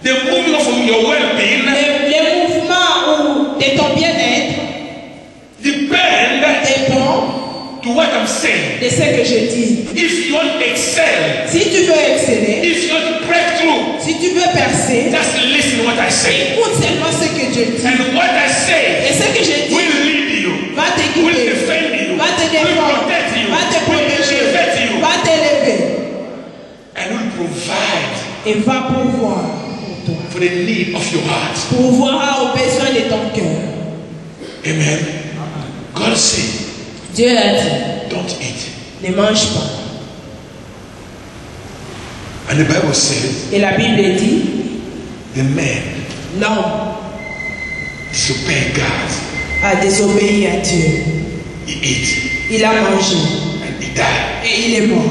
the moving of your well-being, les mouvements de ton bien-être dépendent to what I'm saying. de ce que je dis. If you want to excel, Si tu veux exceller, if you want to break through, si tu veux percer, just listen what I say. écoute seulement ce que je dis. And what I say Et ce que je dis will lead you, va te will guider, defend you, va te will défendre, protect you, va te will protéger, elevate you, va t'élever and will provide et va pourvoir pour toi. for the need of your heart. Pourvoira aux besoins de ton cœur. Amen. God said, Dieu a dit, don't eat. ne mange pas. And the Bible says, Et la Bible dit, the man l'homme disobeyed God. a désobéi à Dieu. He ate Il a mangé and he died. et il est mort.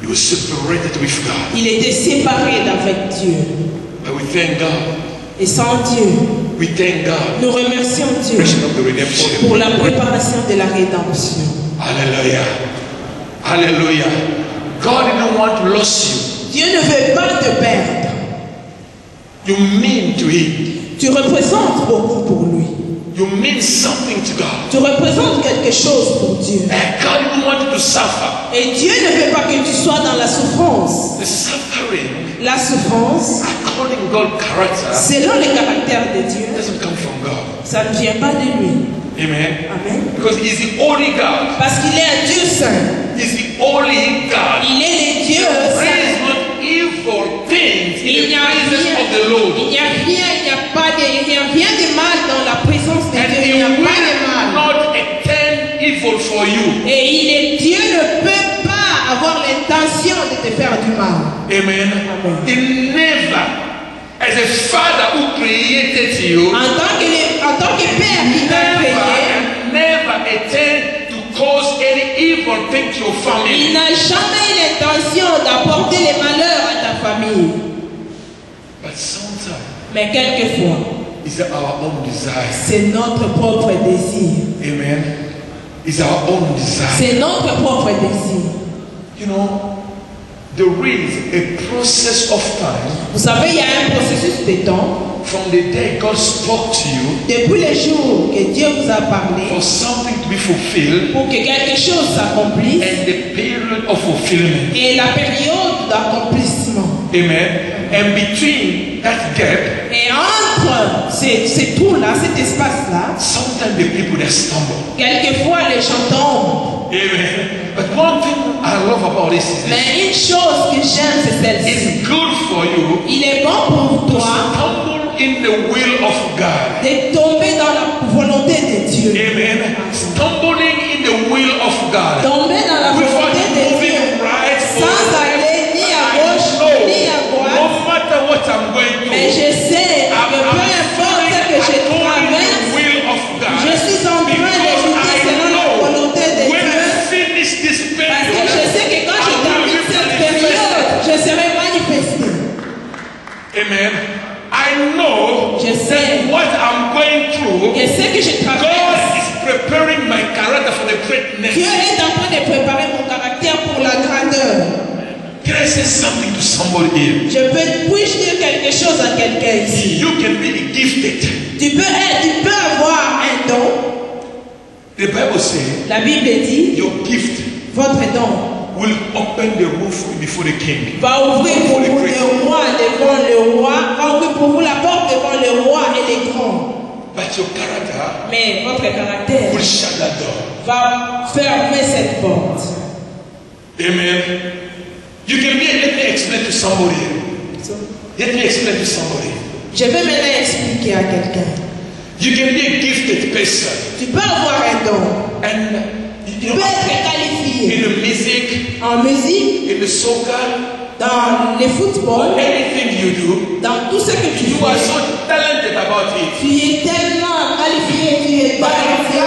He was separated with God. Il était séparé d'avec Dieu. But we thank God. Et sans Dieu, We thank God. nous remercions Dieu Preparation of the redemption. pour la préparation de la rédemption. Hallelujah. Hallelujah. God didn't want to lose you. Dieu ne veut pas te perdre. You mean to Him. Tu représentes beaucoup pour lui. You mean something to God. Tu représentes quelque chose pour Dieu. And God didn't want you to suffer. Et Dieu ne veut pas que tu sois dans la souffrance. The suffering, La souffrance, according to God's character, selon le caractère de Dieu, doesn't come from God. ça ne vient pas de lui. Amen. Amen. Because He's the only God. Parce qu'il est un Dieu saint. He's the only God. Il est le Dieu There saint. is not evil things in Il the n'y a presence rien, of the Lord. il n'y a rien, il n'y a pas de, il n'y a rien de mal dans la présence de And Dieu. He Il n'y a will pas de mal. not intend evil for you. Et Dieu ne peut pas avoir l'intention de te faire du mal. Amen. He never, as a father who created you, En tant que père qui t'a créé, never intend to cause any evil thing to your il family. n'a jamais eu l'intention d'apporter les malheurs à ta famille. But sometimes Mais quelquefois, it's our own desire. c'est notre propre désir. Amen. It's our own desire. C'est notre propre désir. You know, there is a process of time Vous savez, il y a un processus de temps. from the day God spoke to you Depuis le jour que Dieu vous a parlé, for something to be fulfilled pour que quelque chose s'accomplisse, and the period of fulfillment. et la période d'accomplissement. Amen. And between that gap, Et entre ces trous-là, cet espace-là, sometimes the people that stumble. quelquefois les gens tombent. Amen. But one thing I love about this is this. Mais une chose que j'aime, c'est celle-ci. It's good for you Il est bon pour to toi stumble in the will of God. de tomber dans la volonté de Dieu. Amen. Stumbling in the will of God. Tomber dans la Without volonté de Dieu. moving right Sans aller ni à gauche, ni à droite. no matter what I'm going Mais through, je sais que peu importe ce que je traverse, the will of God. je suis en train de lutter selon la volonté de When Dieu. I finish this Parce que je sais que quand je termine cette période, je serai manifesté. Amen. I know Je sais what I'm going through. que ce que je God traverse, is preparing my character for the greatness. Dieu est en train de préparer mon caractère pour la grandeur. Can I say something to somebody here? Puis-je dire quelque chose à quelqu'un ici? You can be gifted. Tu peux avoir un don. The Bible says La Bible dit, your gift votre don will open the roof before the king. va ouvrir pour vous le roi devant le roi, va ouvrir pour vous la porte devant le roi et les grands. But your character Mais votre caractère will shut that door. va fermer cette porte. Amen. You can be, let me explain to somebody. Let me explain to somebody. Je vais maintenant expliquer à quelqu'un. You can be a gifted person. Tu peux avoir un don. And Tu you peux know, être qualifié in the music, en musique, in the soccer, dans le football, anything you do, dans tout ce que tu you are fais. so talented about it. Tu es tellement qualifié, tu es qualifié.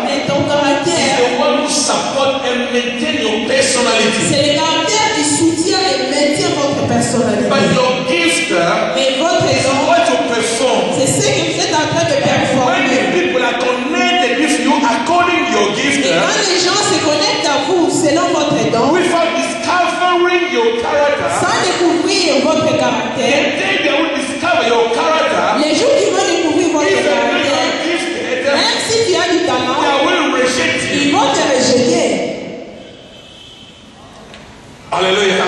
Mais ton caractère, The one who support and maintain your personality. c'est le caractère qui soutient et maintient votre personnalité. But your gift Mais votre is don, what you perform. c'est ce que vous êtes en train de When performer. the people are connected with you according to your gift, Et quand les gens se connectent à vous selon votre don, without discovering your character, sans découvrir votre caractère, caractère, day they will discover your character, les jours qui vont découvrir votre if they know you caractère, are gifted, même si tu as du talent, they will reject ils you. vont te rejeter. Hallelujah.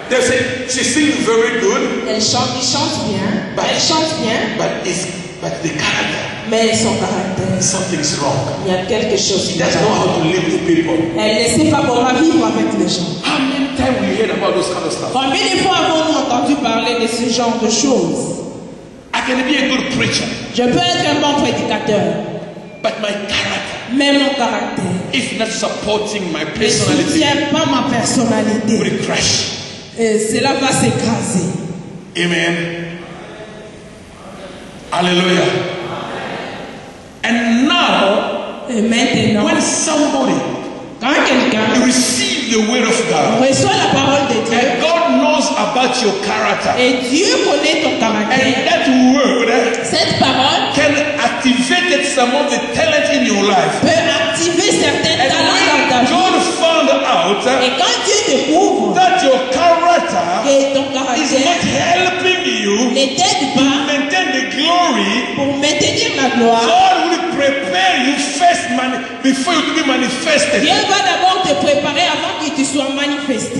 They say she sings very good, Il chante bien, elle chante bien, but the character, mais son caractère, something's wrong. il y a quelque chose She qui va doesn't know pas. how to live with people. Elle ne sait pas comment vivre avec les gens. How many times we heard about those kind of stuff? Combien de fois avons-nous entendu parler de ce genre de choses? I can be a good preacher, Je peux être un bon prédicateur, but my character mais mon caractère is not supporting my ne personality. soutient pas ma personnalité. Will crash. Et cela va s'écraser. Amen. Hallelujah. And now, Et maintenant, when somebody quand quelqu'un receives the word of God, reçoit la parole de Dieu, and God knows about your character, et Dieu connaît ton and caractère, that word cette parole can activate some of the talent in your life. peut activer certains And talents dans ta when vie. God found out Et quand Dieu découvre that your character que ton is not caractère helping you ne t'aide to pas maintain the glory, pour maintenir la gloire, God will prepare you first before you to be manifested. Dieu va d'abord te préparer avant que tu sois manifesté.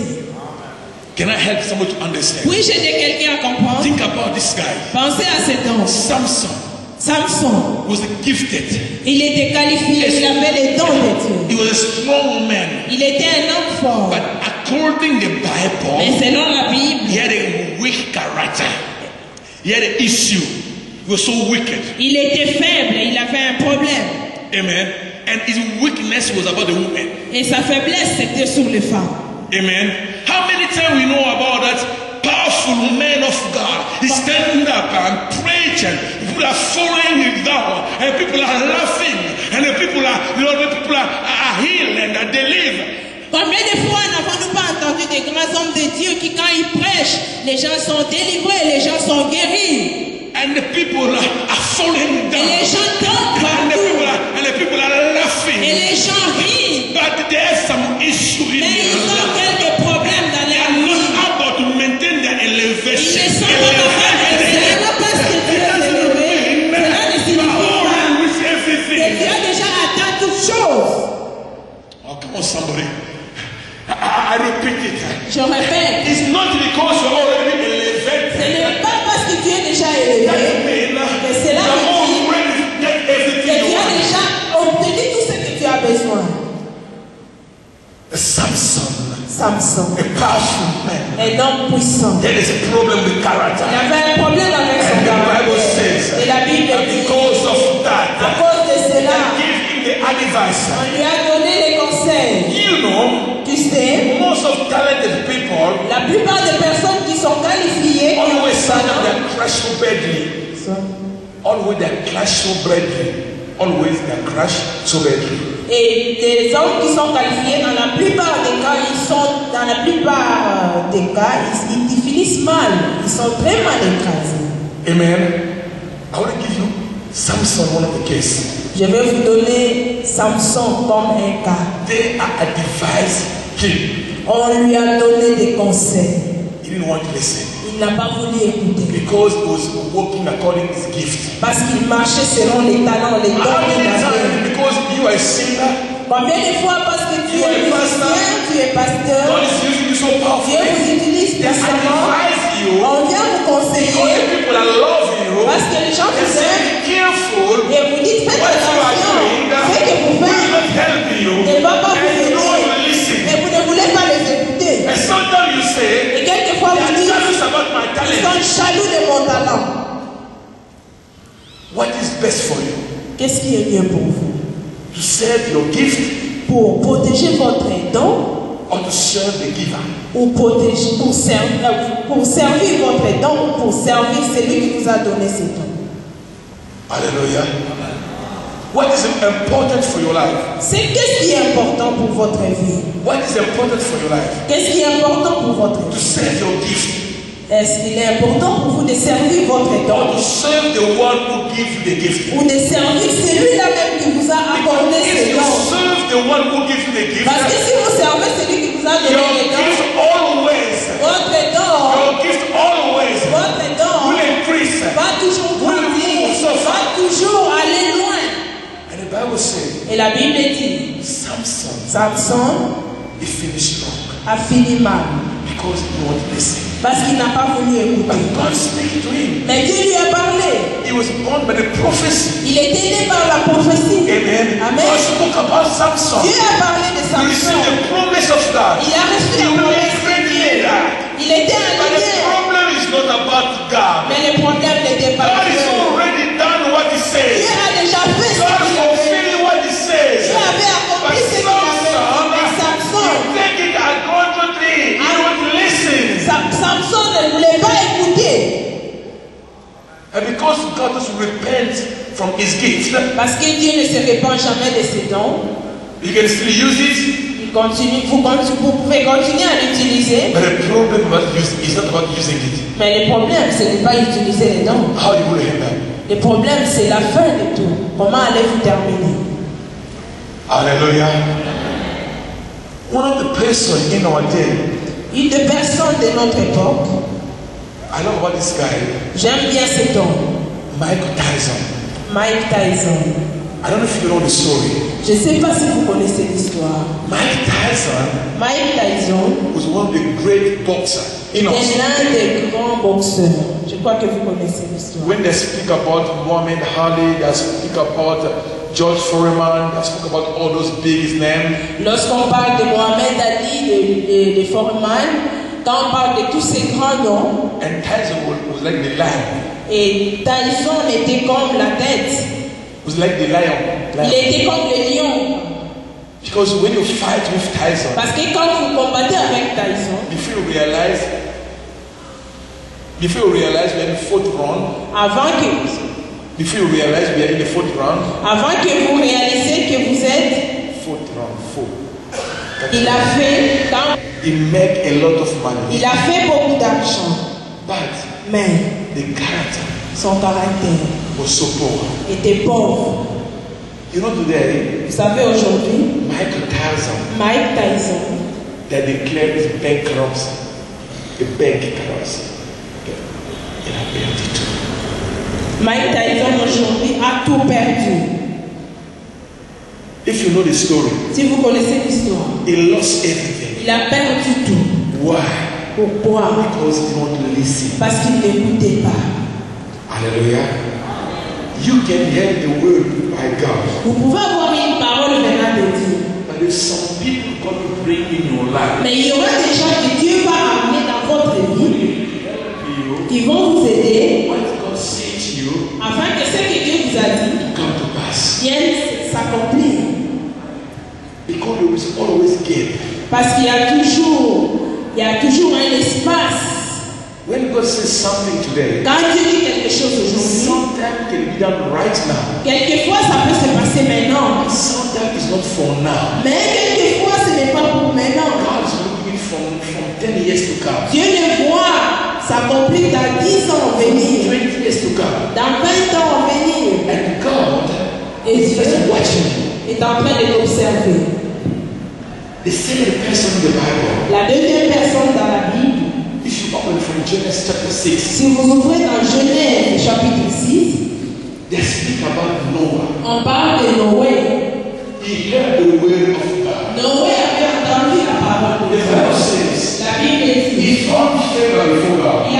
Can I help someone to understand? Puis-je aider quelqu'un à comprendre? Think about this guy. Pensez à cet homme. Samson Samson, was gifted. il était qualifié, il avait les dons de Dieu. He was a strong man. Il était un homme fort. But according to the Mais Bible, selon la Bible, he had a weak character. He had an issue. He was so wicked. il était faible, il avait un problème. Amen. And his weakness was about the women. Et sa faiblesse, c'était sur les femmes. Amen. How many times we know about that powerful man of God? He's standing up and preaching. People are following him down, and people are laughing, and the people are, are healed and are delivered. Combien de fois n'avons-nous pas entendu des grands hommes de Dieu qui, quand ils prêchent, les gens sont délivrés, les gens sont guéris. And the people are falling Et down. les gens tombent And partout. the people are laughing. Et les gens rient. But there's some issue in Mais their ils ont life. quelques problèmes dans They leur are vie. not able to maintain their Ils elevation. ne sont pas capables de cela parce que Dieu est élevé. Cela ne signifie pas que Dieu a déjà atteint toutes choses. Oh, come on, somebody. I repeat it. Je répète, It's not because you're already ce elevated. n'est pas parce que Dieu est déjà élevé That means que cela you're veut dire already get que everything tu you as want. déjà obtenu tout ce que tu as besoin. Samson, Samson, a powerful man. un homme puissant. There is a problem with Il character. avait un problème avec son And the Bible caractère. says, Et la Bible and dit, because of à that, cause de cela, give him the advice. on lui a donné les conseils. You know, Tu sais, most of talented people la plupart des personnes qui sont qualifiées, qui ont always des sign up talents, their crash so badly. Always they crash so badly. Always they crash so badly. et des hommes qui sont qualifiés, dans la plupart des cas, ils finissent mal. Ils sont très mal écrasés. Amen. I want to give you Samson, one of the cases. Je vais vous donner Samson comme un cas. They are advised him. On lui a donné des conseils. He didn't want to listen Il n'a pas voulu écouter. because he was walking according to his gift. Parce qu'il marchait selon les talents, les dons How qu'il many avait. times because you are a singer, Combien de fois parce que tu es musicien, tu es pasteur, God is using you so Dieu powerfully. vous utilise They puissamment, advise you on vient vous because conseiller, the people that love you. parce que les gens They vous say, aiment, be careful. et vous dites faites What you are attention, doing ce que vous will faites not help you. ne va pas vous And you don't want to aider, listen. et vous ne voulez pas les écouter. And sometimes you say, Et quelquefois they vous are dites, jealous about my ils talent. sont jaloux de mon talent. What is best for you? Qu'est-ce qui est mieux pour vous? To serve your gift Pour protéger votre don or to serve the giver? ou pour servir votre don ou pour servir celui qui vous a donné ces dons? Hallelujah. What is important for your life? Qu'est-ce qui est important pour votre vie? What is important for your life? Qu'est-ce qui est important pour votre To vie? serve your gift Est-ce qu'il est important pour vous de servir votre or don to serve the one who gives you the gift? ou de servir celui-là même qui vous a accordé If ces you dons? serve the one who gives you the gift, Parce que si vous servez celui qui vous a your donné les dons, gift always, votre don, your gift always Bible says, Et la Bible dit, Samson, Samson he finished wrong a fini mal because he won't listen. parce qu'il n'a pas voulu écouter. But God speak to him. Mais Dieu lui a parlé. He was born by the prophecy. Il était né par la prophétie. Amen. Amen. God spoke about Samson. Dieu a parlé de He Samson. received the promise of God. Il a reçu He la will be a promesse de great Dieu. leader. Il était un But the leader. problem is not about God. Mais le problème n'était pas God has Dieu. already done what he Dieu says. a déjà fait ce God qu'il avait. fulfilled what he says. Dieu avait But accompli ce qu'il avait. Mais Samson, Samson, he take it adroitly. He would listen. Samson ne voulait pas écouter. And because God doesn't repent from his gift, Parce que Dieu ne se répand jamais de ses dons. he can still use it. Il continue, vous pouvez continuer à l'utiliser. But the problem about using is not about using it. Mais le problème, ce n'est pas utiliser les dons. How you will end up. Le problème, c'est la fin de tout. Comment allez-vous terminer? Hallelujah. One of the persons in our day, Une des personnes de notre époque, I love about this guy, j'aime bien cet homme, Michael Tyson. Mike Tyson. I don't know if you know the story. Je ne sais pas si vous connaissez l'histoire. Mike Tyson Mike Tyson was one of the great boxers in our est l'un des grands boxeurs. Je crois que vous connaissez l'histoire. When they speak about Muhammad Ali, they speak about George Foreman, they speak about all those big names. Lorsqu'on parle de Mohamed Ali, de Foreman, quand on parle de tous ces grands noms, And Tyson was like the lion. et Tyson était comme la tête. Was like the lion. Il était comme le lion. Because when you fight with Tyson, Parce que quand vous combattez avec Tyson, before you realize we're in the fourth round, avant que vous réalisez que vous êtes, fourth round, four. il a fait, He make a lot of money. il a fait beaucoup d'argent, But mais the character son caractère was so poor. était pauvre. You know today, Vous savez, aujourd'hui, Michael Tyson, Mike Tyson, they declared his bankruptcy. A bankruptcy. And I paid it too. Mike Tyson aujourd'hui a tout perdu. If you know the story, Si vous connaissez l'histoire, he lost everything. il a perdu tout. Why? Pourquoi? Because he didn't listen. Parce qu'il n'écoutait pas. Hallelujah. You can hear the word by God. Vous pouvez avoir une parole venant de Dieu. But there's some people God will bring in your life. Mais il y aura des gens que Dieu va amener dans votre vie. You, Qui vont vous aider what God said to you, afin que ce que Dieu vous a dit come to pass. vienne s'accomplir. Because you will always give. Parce qu'il y a toujours un espace. When God says something today, Quand Dieu dit quelque chose aujourd'hui, sometimes it can be done right now. quelquefois ça peut se passer maintenant. Sometimes it's not for now. Mais quelquefois ce n'est pas pour maintenant. God is looking from 10 years to come, Dieu le voit s'accomplir dans 10 ans à venir, 20 years to come. dans 20 ans à venir. And God Et is Dieu just watching. est en train de l'observer. The second person in the Bible, La deuxième personne dans la Bible, if you open from Genesis chapter 6, si vous ouvrez dans Genèse chapitre 6, they speak about Noah. on parle de Noé. He heard the word of God. Noé avait entendu la parole de The Dieu. Bible says La Bible dit, he found favor before God. il